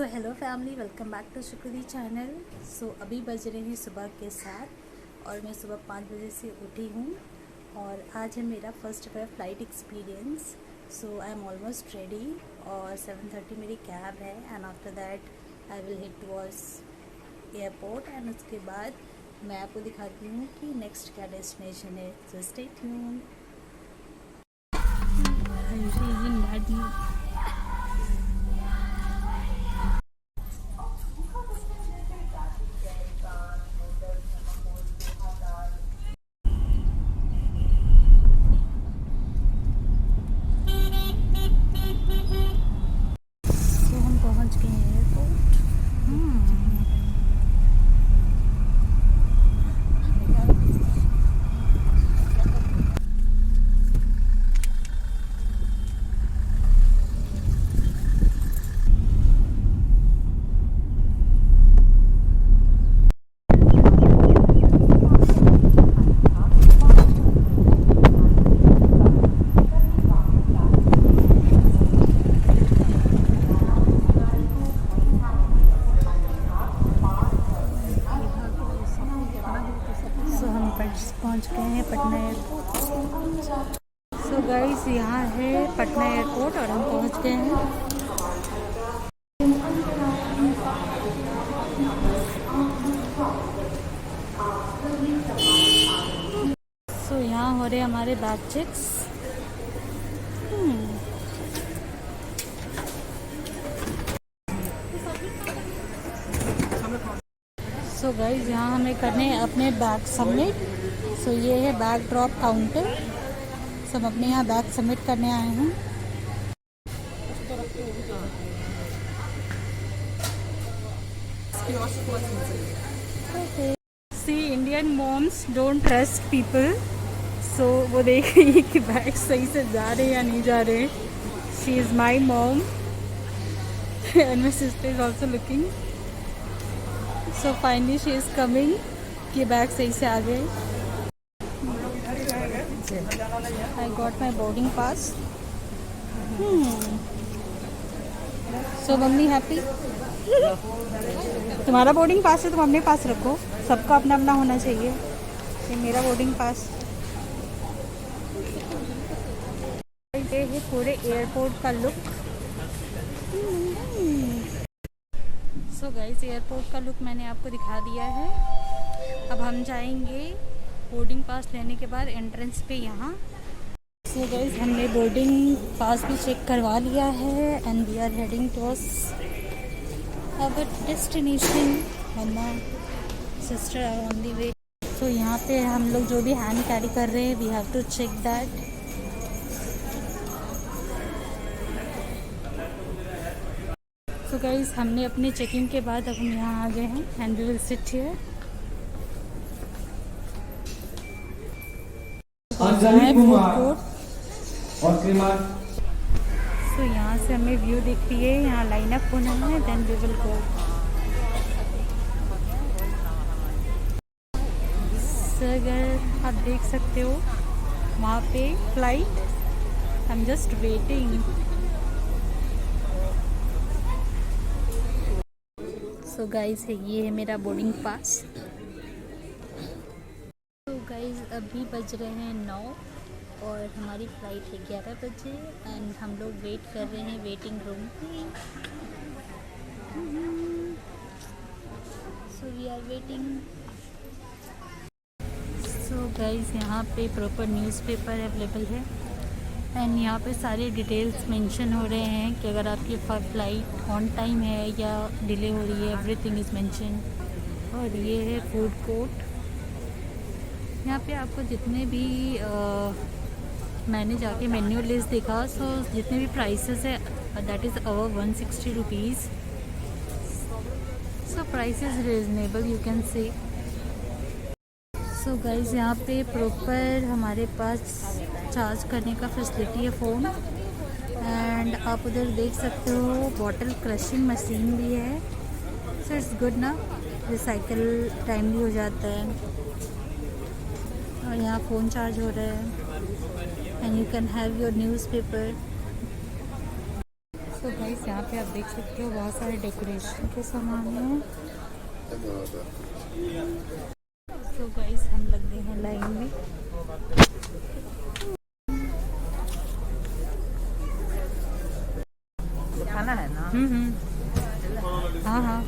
So hello family, welcome back to Shukri channel. So अभी बज रहे हैं सुबह के 7 और मैं सुबह 5 बजे से उठी हूँ और आज है मेरा first ever flight experience. So I am almost ready और 7:30 मेरी कैब है and after that I will hit towards airport and उसके बाद मैं आपको दिखाती हूँ कि नेक्स्ट क्या डेस्टिनेशन है। So stay tuned. पहुंच गए हैं एयरपोर्ट। पहुंच गए हैं पटना एयरपोर्ट। सो गाइस, यहाँ है पटना एयरपोर्ट और हम पहुंच गए हैं। सो यहाँ हो रहे हमारे बैग चेक्स। सो गाइस, यहाँ हमें करने हैं अपने बैग सबमिट। सो ये है बैग ड्रॉप काउंटर। सब अपने यहाँ बैग सबमिट करने आए हैं। See Indian moms don't trust people. So वो देख रही है कि बैग सही से जा रहे हैं या नहीं जा रहे। She is my mom and my sister is also looking. So finally she is coming कि बैग सही से आ गए। I got my boarding pass. So mummy happy. तुम्हारा बोर्डिंग पास है, तुम अपने पास रखो। सबका अपना अपना होना चाहिए। ये मेरा बोर्डिंग पास। ये है पूरे एयरपोर्ट का लुक। सो गाइस, एयरपोर्ट का लुक मैंने आपको दिखा दिया है। अब हम जाएंगे बोर्डिंग पास लेने के बाद एंट्रेंस पे यहाँ। सो गाइस, हमने बोर्डिंग पास भी चेक करवा लिया है and we are heading towards our destination. Mamma sister are on the way. So यहाँ पे हम लोग जो भी हैंड कैरी कर रहे हैं we have to check that. So guys, हमने अपने चेकिंग के बाद अब हम यहाँ आ गए हैं and we will sit here. So यहाँ से हमें व्यू दिखती है। यहाँ लाइन अप होना है, देन वी विल गो। अगर आप देख सकते हो वहाँ पे flight, I am just waiting. So guys, ये है मेरा बोर्डिंग पास। तो गाइस, अभी बज रहे हैं 9 और हमारी फ़्लाइट है 11 बजे एंड हम लोग वेट कर रहे हैं वेटिंग रूम पे। So we are waiting. So guys, यहाँ पे प्रॉपर न्यूज़पेपर अवेलेबल है एंड यहाँ पे सारे डिटेल्स मेंशन हो रहे हैं कि अगर आपकी फ़्लाइट ऑन टाइम है या डिले हो रही है, एवरीथिंग इज़ मेंशन। और ये है फूड कोर्ट। यहाँ पे आपको जितने भी मैंने जाके मेन्यू लिस्ट देखा, सो जितने भी प्राइसेस है that is our 160 rupees. So price is reasonable, you can say. So guys, यहाँ पे प्रॉपर हमारे पास चार्ज करने का फैसिलिटी है फ़ोन एंड आप उधर देख सकते हो बॉटल क्रशिंग मशीन भी है। सो इट्स गुड ना, रिसाइकिल टाइम भी हो जाता है। और यहाँ फ़ोन चार्ज हो रहा है and you can have your newspaper. तो गाइस यहाँ पे आप देख सकते हो बहुत सारे डेकोरेशन के सामान हैं। तो गाइस हम लग गए हैं लाइन में। खाना है ना? हाँ हाँ।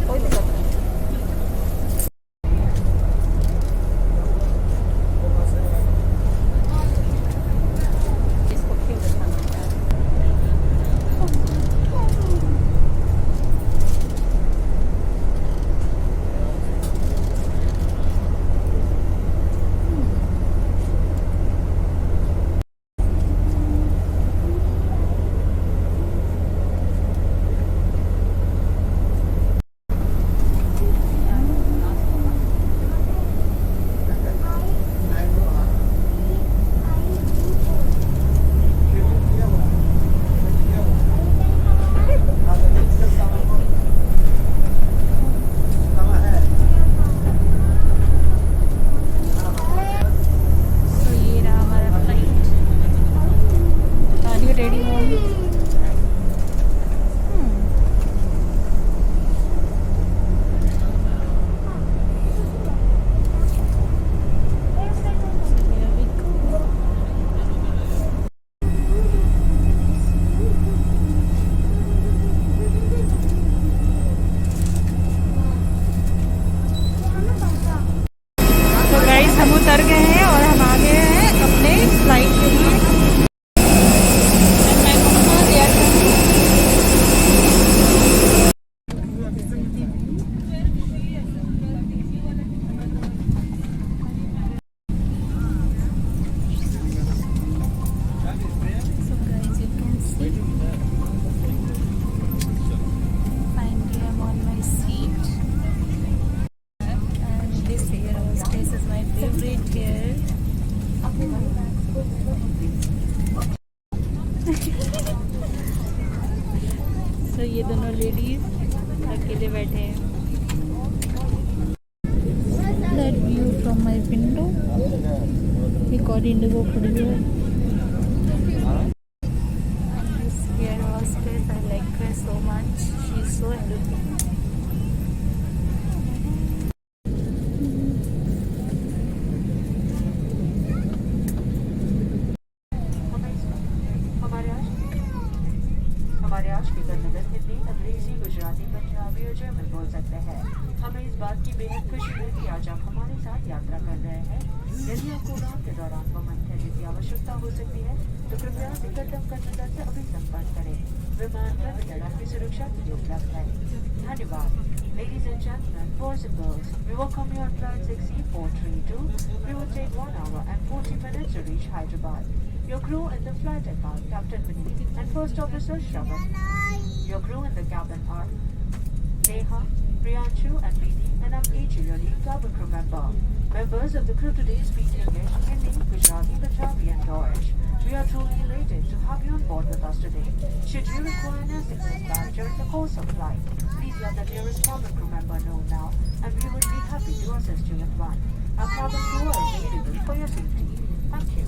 कोई दिक्कत नहीं। इसको क्यों दिखाना है? तो ये रहा हमारा flight. Are you ready mom? तो गाइस हम उतर गए हैं और हम आ गए हैं अपने फ्लाइट के लिए। And my mama, they are coming. So guys, you can see. Finally, I'm on my seat. And this air hostess is my favorite here. So ये दोनों लेडीज अकेले बैठे हैं। That view from my window. एक और Indigo खड़ी है। This air hostess, I like her so much. She is so helpful. हमारे आज के नगर हिंदी, अंग्रेजी, गुजराती, पंजाबी और जर्मन बोल सकते हैं। हमें इस बात की बेहद खुशी है कि आज आप हमारे साथ यात्रा कर रहे हैं। यदि आपको उड़ान के दौरान वमन ठहरने की आवश्यकता हो सकती है तो कृपया निकटतम कंट्रोलर से अभी संपर्क करें। विमान टर्मिनल आपकी सुरक्षा के लिए उपलब्ध है। धन्यवाद। Ladies and gentlemen, boys and girls, we welcome you on flight 6E432. We will take 1 hour and 40 minutes to reach Hyderabad. Your crew in the flight are Captain Vineet and First Officer Shravan. Your crew in the cabin are Neha, Priyanshu and Vidi, and I'm each your lead cabin crew member. Members of the crew today speak English, Hindi, Gujarati, Punjabi and Deutsch. We are truly elated to have you on board with us today. Should you require an assistance bag during the course of flight, please let the nearest cabin crew member know now and we would be happy to assist you with one. Our cabin crew are available for your safety. Thank you.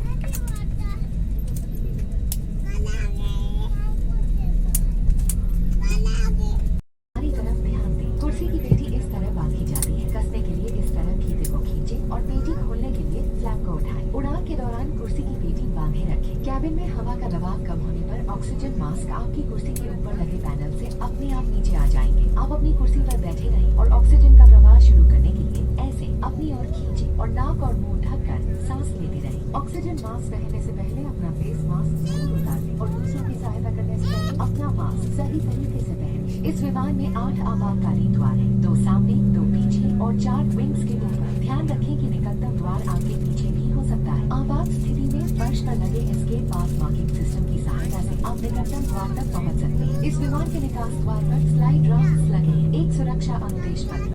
हमारी तरफ ध्यान दें। कुर्सी की पेटी इस तरह बांधी जाती है। कसने के लिए इस तरह फीते को खींचें और पेटी खोलने के लिए फ्लैप को उठाएं। उड़ान के दौरान कुर्सी की पेटी बांधे रखें। कैबिन में हवा का दबाव कम होने पर ऑक्सीजन मास्क आपकी कुर्सी के ऊपर लगे पैनल से अपने आप नीचे आ जाएंगे। आप अपनी कुर्सी पर बैठे रहें और ऑक्सीजन का प्रवाह शुरू करने के लिए ऐसे अपनी ओर खींचें और नाक और मुंह ढककर सांस लेते रहें। ऑक्सीजन मास्क पहनने से पहले अपना फेस मास्क जरूर उतार लें और दूसरों की सहायता करने से पहले अपना मास्क सही तरीके से पहनें। इस विमान में 8 आपातकालीन द्वार हैं, 2 सामने, 2 पीछे और 4 विंग्स के ऊपर। ध्यान रखें कि निकटतम द्वार आपके पीछे भी हो सकता है। आपात स्थिति में फर्श पर लगे एस्केप पाथ मार्किंग सिस्टम की सहायता से आप निकटतम द्वार तक पहुंच सकते हैं। इस विमान के निकास द्वार पर स्लाइड राफ्ट्स लगे हैं। एक सुरक्षा अनुदेश पत्र।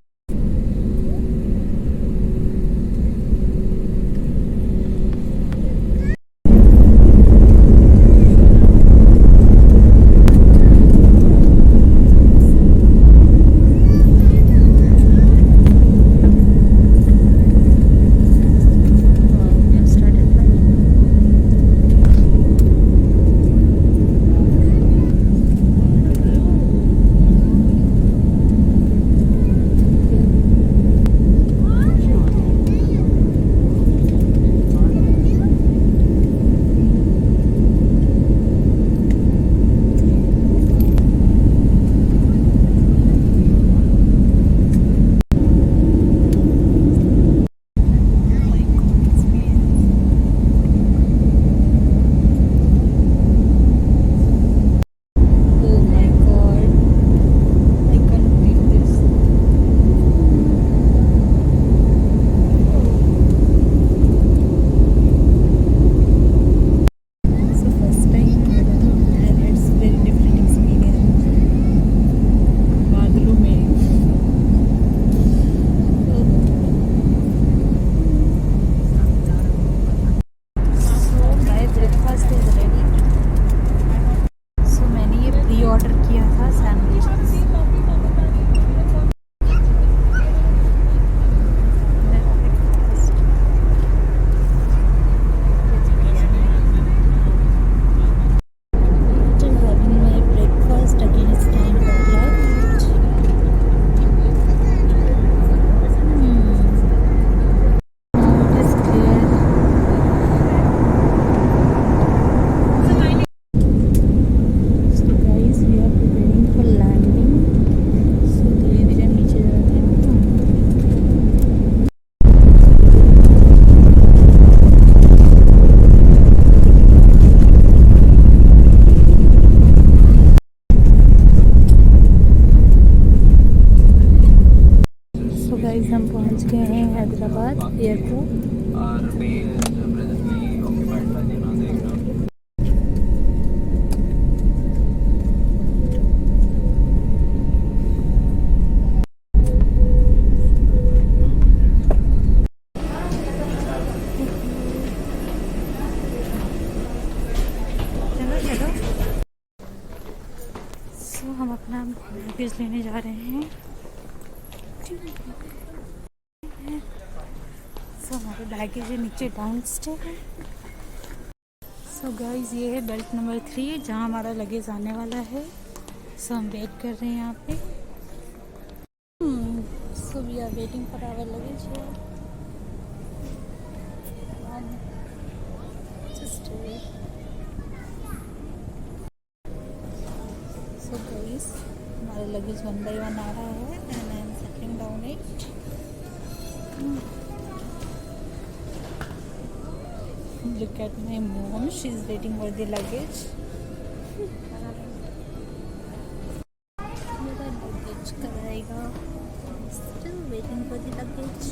हम अपना लगेज लेने जा रहे हैं। सो हमारे बैगेज है नीचे डाउन स्टेयर है। सो गाइस ये है बेल्ट नंबर 3 जहाँ हमारा लगेज आने वाला है। सो हम वेट कर रहे हैं यहाँ पे। So we are waiting for our luggage here. Just so guys हमारा लगेज 1 by 1 आ रहा है and I am setting down it. Look at my mom, she's waiting for the luggage. मेरा luggage कब आएगा? Still waiting for the luggage.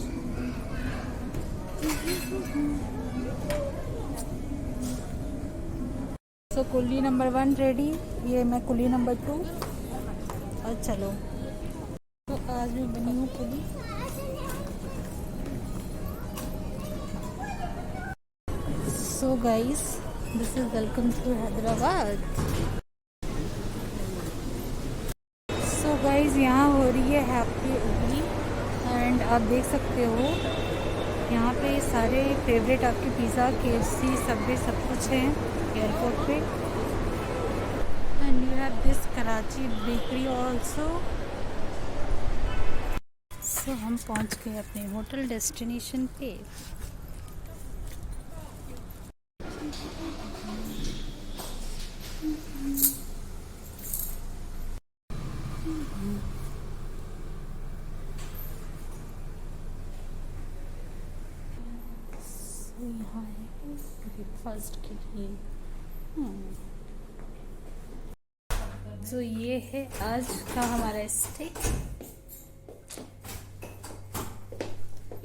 So कुल्ली number 1 ready, ये मैं कुल्ली नंबर 2 और चलो। तो आज मैं बनी हूँ कुल्ली। So guys, this is welcome to Hyderabad. So guys, यहाँ हो रही है हैप्पी उगली एंड आप देख सकते हो यहाँ पे सारे फेवरेट आपके पिज़्ज़ा, KFC, सबवे सब कुछ है एयरपोर्ट पे। And you have this Karachi bakery also. So हम पहुँच गए अपने होटल डेस्टिनेशन पे। यहाँ है ब्रेकफास्ट के लिए। तो ये है आज का हमारा स्टे।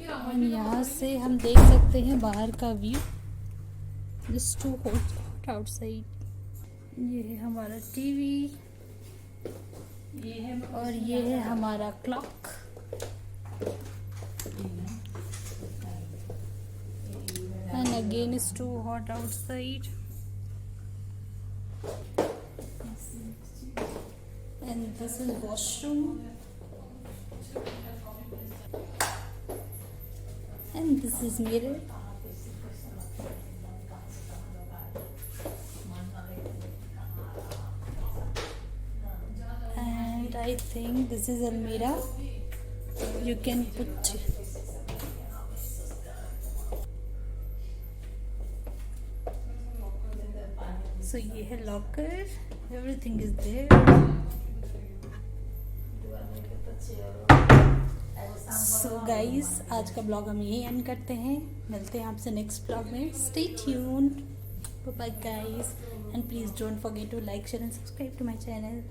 और यहाँ से हम देख सकते हैं बाहर का view. Just too hot outside. ये है हमारा टीवी और ये है हमारा clock. And again it's too hot outside. And this is washroom. And this is mirror. And I think this is almirah. You can put so ये है locker, everything is there. So guys आज का blog हम यही and करते हैं। मिलते हैं आपसे नेक्स्ट ब्लॉग में। Stay tuned, bye bye guys and please don't forget to like, share and subscribe to my channel.